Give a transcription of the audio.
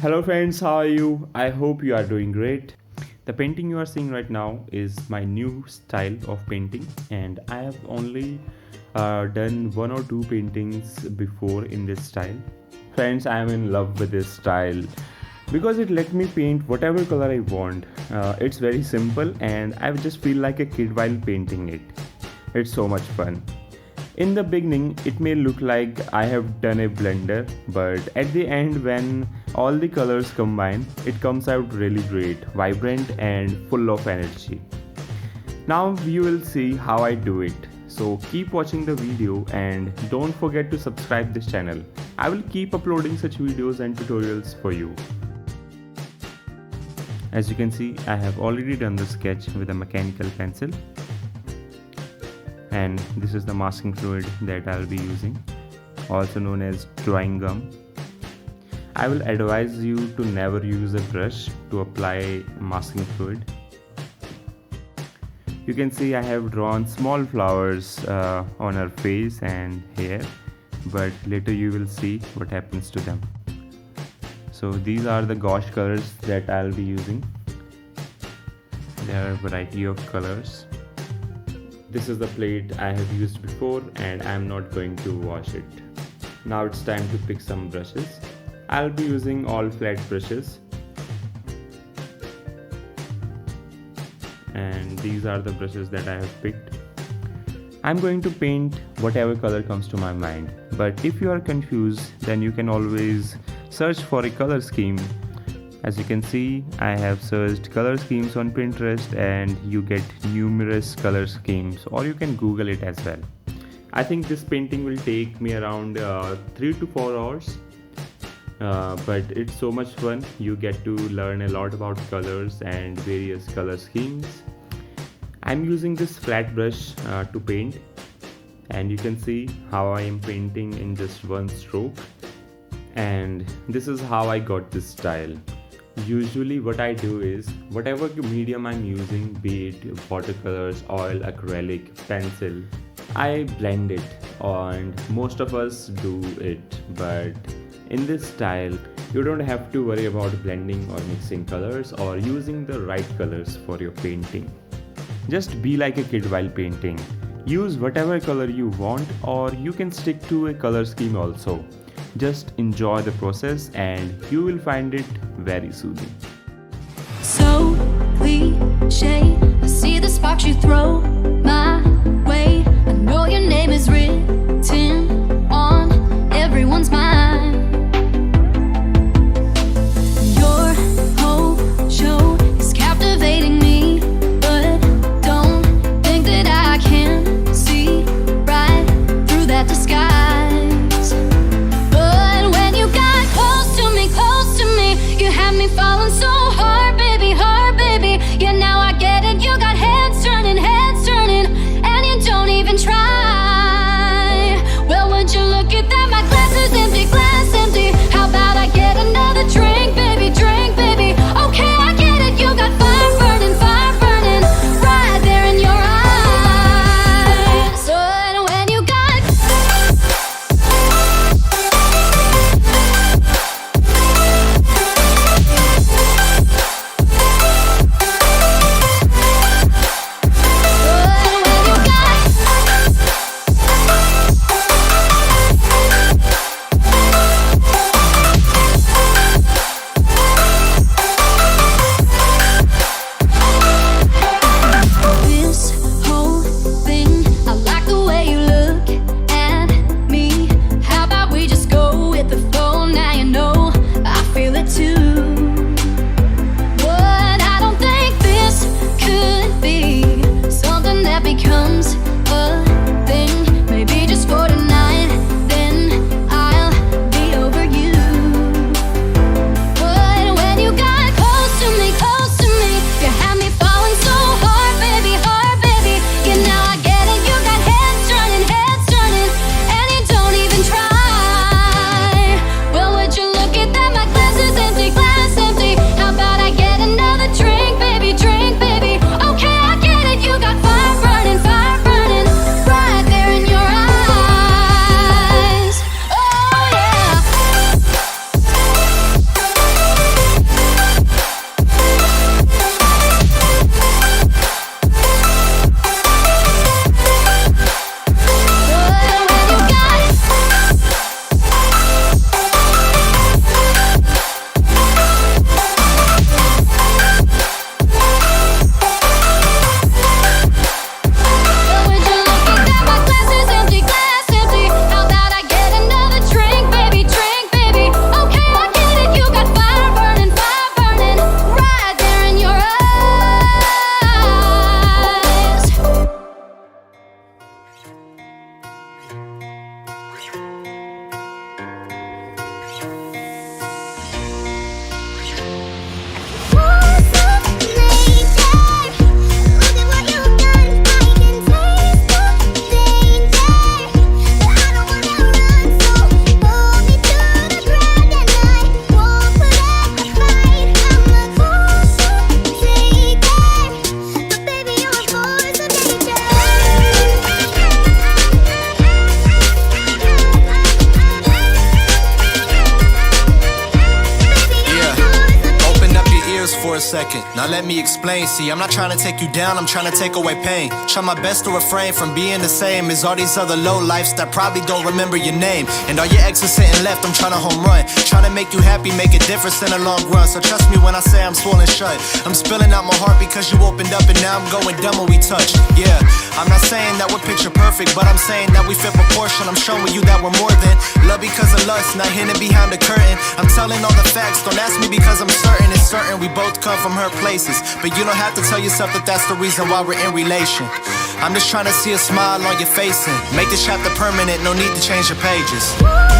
Hello friends, how are you? I hope you are doing great. The painting you are seeing right now is my new style of painting, and I have only done one or two paintings before in this style. Friends, I am in love with this style because it let me paint whatever color I want. It's very simple and I just feel like a kid while painting it. It's so much fun. In the beginning, it may look like I have done a blender, but at the end, when all the colors combine, it comes out really great, vibrant, and full of energy. Now you will see how I do it. So keep watching the video and don't forget to subscribe this channel. I will keep uploading such videos and tutorials for you. As you can see, I have already done the sketch with a mechanical pencil. And this is the masking fluid that I'll be using, also known as drawing gum. I will advise you to never use a brush to apply masking fluid. You can see I have drawn small flowers on her face and hair, but later you will see what happens to them. So these are the gouache colors that I'll be using. There are a variety of colors. This is the plate I have used before and I am not going to wash it. Now it's time to pick some brushes. I'll be using all flat brushes. And these are the brushes that I have picked. I'm going to paint whatever color comes to my mind. But if you are confused, then you can always search for a color scheme. As you can see, I have searched color schemes on Pinterest and you get numerous color schemes, or you can Google it as well. I think this painting will take me around 3 to 4 hours, but it's so much fun. You get to learn a lot about colors and various color schemes. I'm using this flat brush to paint, and you can see how I am painting in just one stroke. And this is how I got this style. Usually what I do is, whatever medium I'm using, be it watercolors, oil, acrylic, pencil, I blend it, and most of us do it. But in this style, you don't have to worry about blending or mixing colors or using the right colors for your painting. Just be like a kid while painting. Use whatever color you want, or you can stick to a color scheme also. Just enjoy the process and you will find it very soothing. So cliche, I see the sparks you throw my way. I know your name is written on everyone's mind. Your whole show is captivating me, but don't think that I can see right through that disguise. Falling so hard, baby, yeah, now I get it. You got heads turning, for a second. Now let me explain. See, I'm not trying to take you down, I'm trying to take away pain. Try my best to refrain from being the same as all these other low lifes that probably don't remember your name. And all your exes sitting left, I'm trying to home run. Trying to make you happy, make a difference in the long run. So trust me when I say I'm swollen shut. I'm spilling out my heart because you opened up, and now I'm going dumb when we touch. Yeah, I'm not saying that we're picture perfect, but I'm saying that we fit proportion. I'm showing you that we're more than love because of lust, not hidden behind the curtain. I'm telling all the facts, don't ask me because I'm certain. It's certain we both come from hurt places, but you don't have to tell yourself that that's the reason why we're in relation. I'm just trying to see a smile on your face and make this chapter permanent, no need to change your pages.